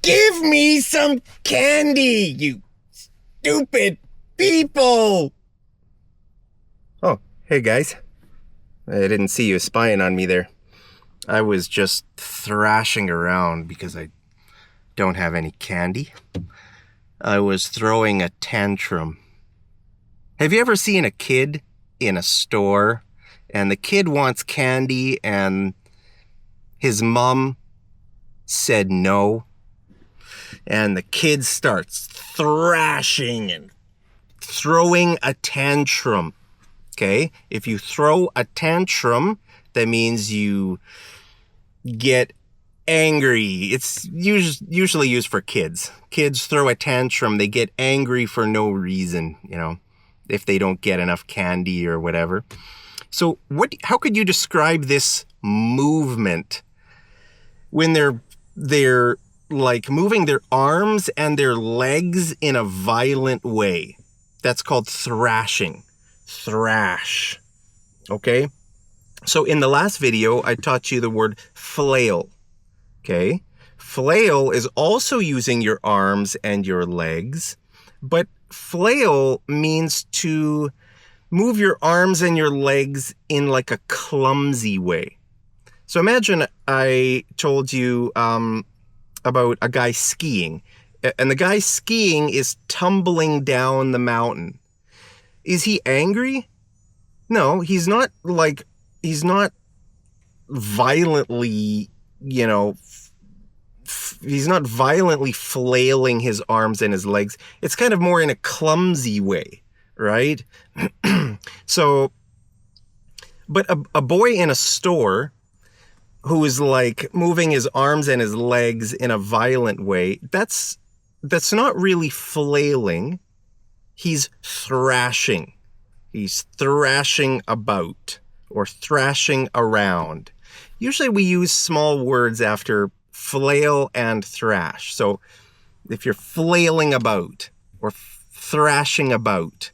Give me some candy, you stupid people! Oh, hey guys. I didn't see you spying on me there. I was just thrashing around because I don't have any candy. I was throwing a tantrum. Have you ever seen a kid in a store and the kid wants candy and his mom said no? And the kid starts thrashing and throwing a tantrum. Okay? If you throw a tantrum, that means you get angry. It's usually used for kids. Kids throw a tantrum. They get angry for no reason, if they don't get enough candy or whatever. So how could you describe this movement when they're like moving their arms and their legs in a violent way? That's called thrashing. Thrash. Okay? So in the last video, I taught you the word flail. Okay? Flail is also using your arms and your legs, but flail means to move your arms and your legs in like a clumsy way. So imagine I told you about a guy skiing, and the guy skiing is tumbling down the mountain. Is he angry? No, he's not violently, he's not violently flailing his arms and his legs. It's kind of more in a clumsy way, right? So, but a boy in a store who is like moving his arms and his legs in a violent way, that's not really flailing. He's thrashing. He's thrashing about or thrashing around. Usually we use small words after flail and thrash. So if you're flailing about or thrashing about,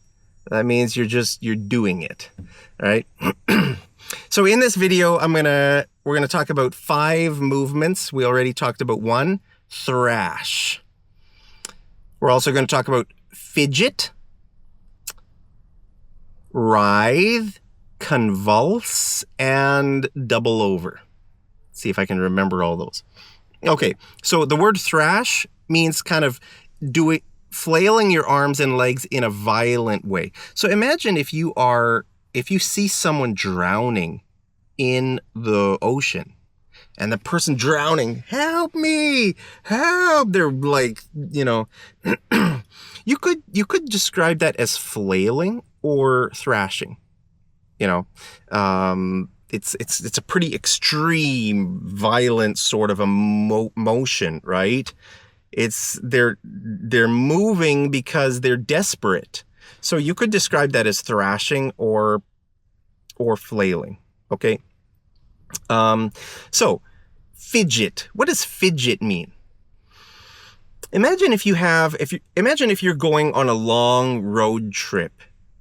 that means you're doing it, right? So in this video, we're gonna talk about 5 movements. We already talked about 1, thrash. We're also going to talk about fidget, writhe, convulse, and double over. Let's see if I can remember all those. Okay, so the word thrash means kind of flailing your arms and legs in a violent way. So imagine if you see someone drowning in the ocean and the person drowning, help me, help. They're like, you could describe that as flailing or thrashing. It's a pretty extreme, violent sort of a motion, right? They're moving because they're desperate. So you could describe that as thrashing or flailing. Okay. So fidget. What does fidget mean? Imagine if you're going on a long road trip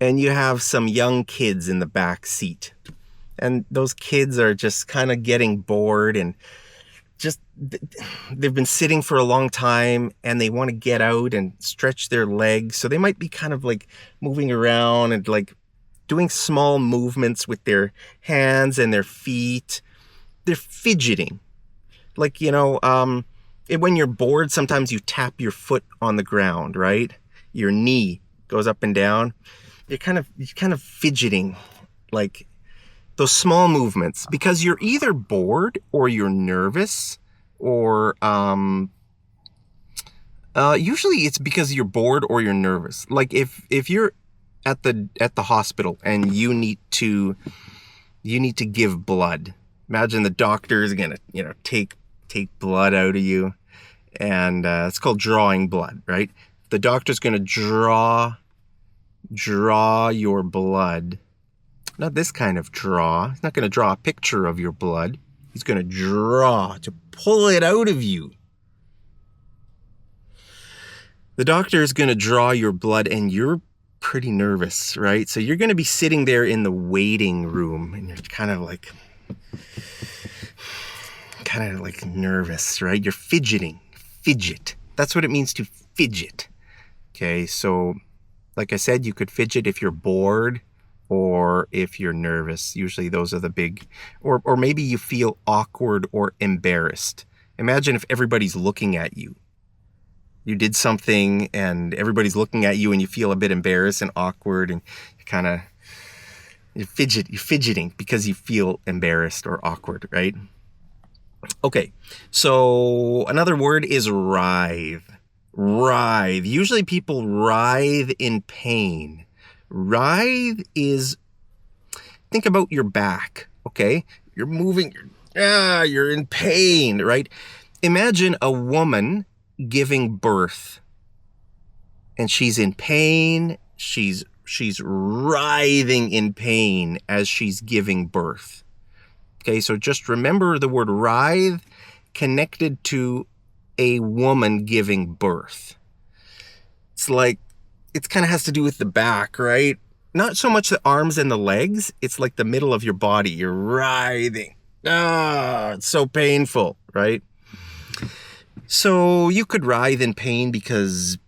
and you have some young kids in the back seat, and those kids are just kind of getting bored and they've been sitting for a long time and they want to get out and stretch their legs. So they might be kind of like moving around and like doing small movements with their hands and their feet. They're fidgeting. Like, when you're bored, sometimes you tap your foot on the ground, right? Your knee goes up and down. You're kind of fidgeting, like those small movements, because you're either bored or you're nervous, or usually it's because you're bored or you're nervous. Like if you're at the hospital and you need to give blood. Imagine the doctor is gonna take blood out of you, and it's called drawing blood, right? The doctor's gonna draw your blood. Not this kind of draw. He's not gonna draw a picture of your blood. He's gonna draw to pull it out of you. The doctor is gonna draw your blood, and you're pretty nervous, right? So you're gonna be sitting there in the waiting room, and you're kind of like nervous, right? You're fidgeting. fidget. That's what it means to fidget. Okay, so like I said, you could fidget if you're bored or if you're nervous. Usually those are the big, or maybe you feel awkward or embarrassed. Imagine if everybody's looking at you. You did something and everybody's looking at you and you feel a bit embarrassed and awkward and you're fidgeting because you feel embarrassed or awkward, right? Okay, so another word is writhe. Writhe. Usually people writhe in pain. Writhe is, think about your back, okay? You're moving, you're in pain, right? Imagine a woman giving birth and she's in pain. She's writhing in pain as she's giving birth. Okay, so just remember the word writhe connected to a woman giving birth. It's like, it kind of has to do with the back, right? Not so much the arms and the legs. It's like the middle of your body. You're writhing. It's so painful, right? So you could writhe in pain because,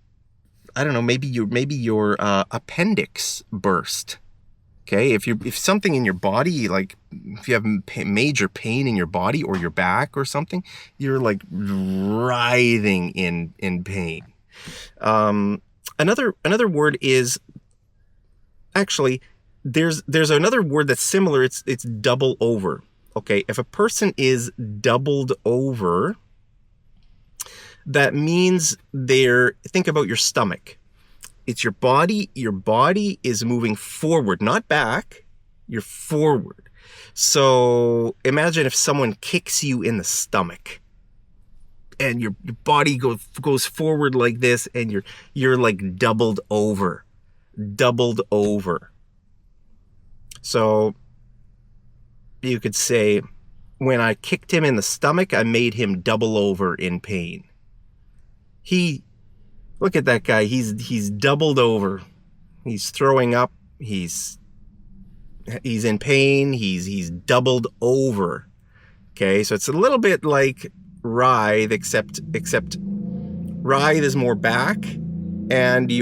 I don't know, maybe your appendix burst. Okay, if something in your body, like if you have major pain in your body or your back or something, you're like writhing in pain. Another word is, actually, there's another word that's similar. It's double over. Okay, if a person is doubled over, that means think about your stomach. It's your body is moving forward, not back. You're forward. So imagine if someone kicks you in the stomach and your body goes forward like this and you're like doubled over. So you could say, when I kicked him in the stomach, I made him double over in pain. Look at that guy. He's doubled over. He's throwing up. He's in pain. He's doubled over. Okay, so it's a little bit like writhe, except writhe is more back, and the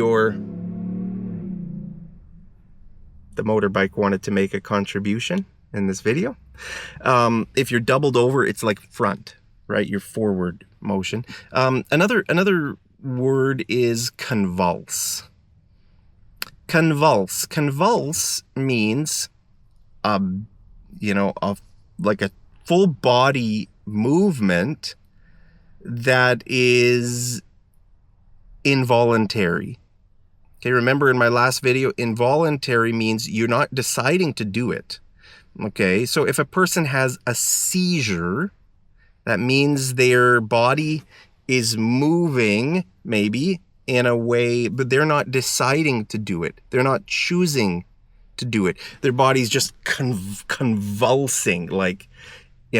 motorbike wanted to make a contribution in this video. If you're doubled over, it's like front, right? Your forward motion. Another word is convulse. Convulse means like a full body movement that is involuntary. Okay, remember in my last video, involuntary means you're not deciding to do it. Okay, so if a person has a seizure, that means their body is moving maybe in a way, but they're not deciding to do it. They're not choosing to do it. Their body's just convulsing, like, we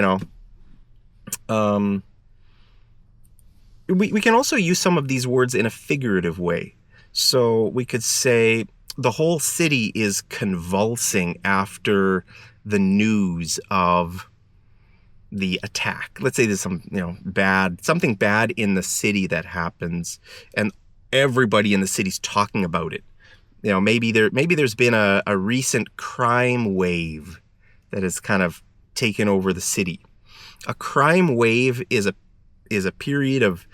can also use some of these words in a figurative way. So we could say the whole city is convulsing after the news of the attack. Let's say there's something bad in the city that happens and everybody in the city's talking about it. Maybe there's been a recent crime wave that has kind of taken over the city. A crime wave is a period of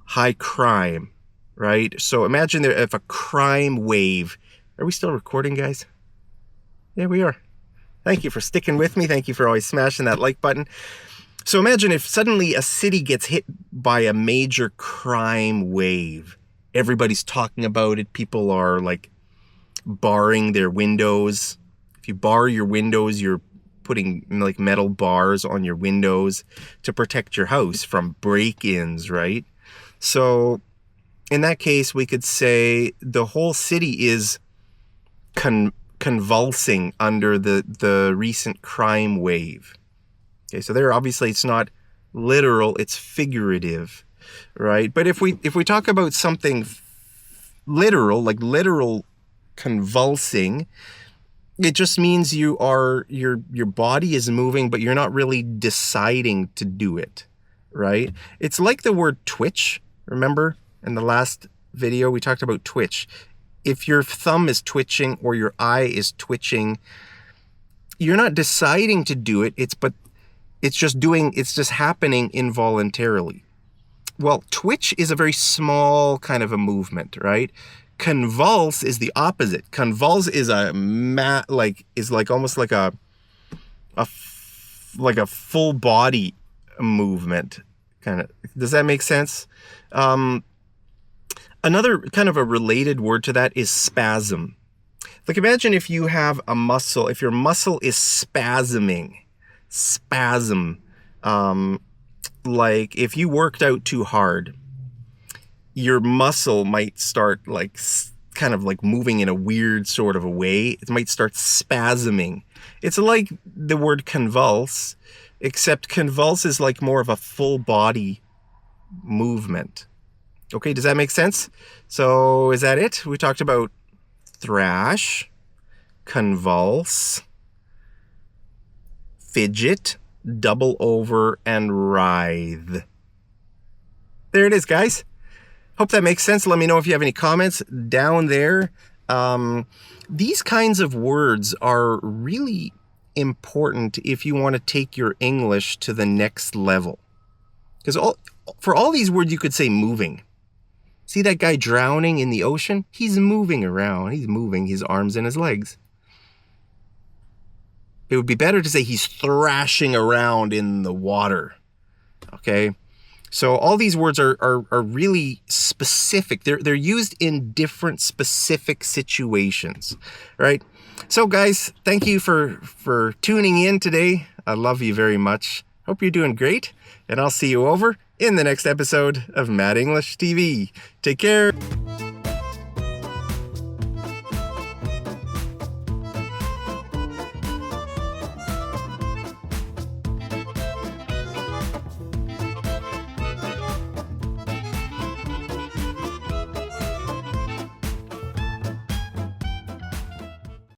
high crime, right? So imagine if a crime wave. Are we still recording, guys? Yeah, we are. Thank you for sticking with me. Thank you for always smashing that like button. So imagine if suddenly a city gets hit by a major crime wave. Everybody's talking about it. People are like barring their windows. If you bar your windows, you're putting like metal bars on your windows to protect your house from break-ins, right? So in that case, we could say the whole city is convulsing under the recent crime wave. Okay, so there obviously it's not literal, it's figurative, right? But if we talk about something literal, like literal convulsing, it just means your body is moving, but you're not really deciding to do it. right? It's like the word twitch. Remember in the last video we talked about twitch. If your thumb is twitching or your eye is twitching, you're not deciding to do it. It's just happening involuntarily. Well, twitch is a very small kind of a movement, right? Convulse is the opposite. Convulse is almost like a full body movement, kind of. Does that make sense? Another kind of a related word to that is spasm. Like imagine if you have a muscle, if your muscle is spasm. Like if you worked out too hard, your muscle might start like kind of like moving in a weird sort of a way. It might start spasming. It's like the word convulse, except convulse is like more of a full body movement. Okay, does that make sense? So is that it? We talked about thrash, convulse, fidget, double over, and writhe. There it is, guys. Hope that makes sense. Let me know if you have any comments down there. These kinds of words are really important if you want to take your English to the next level. Because for all these words, you could say moving. See that guy drowning in the ocean? He's moving around. He's moving his arms and his legs. It would be better to say he's thrashing around in the water. Okay? So all these words are really specific. They're used in different specific situations, right? So guys, thank you for tuning in today. I love you very much. Hope you're doing great, and I'll see you over in the next episode of Mad English TV. Take care.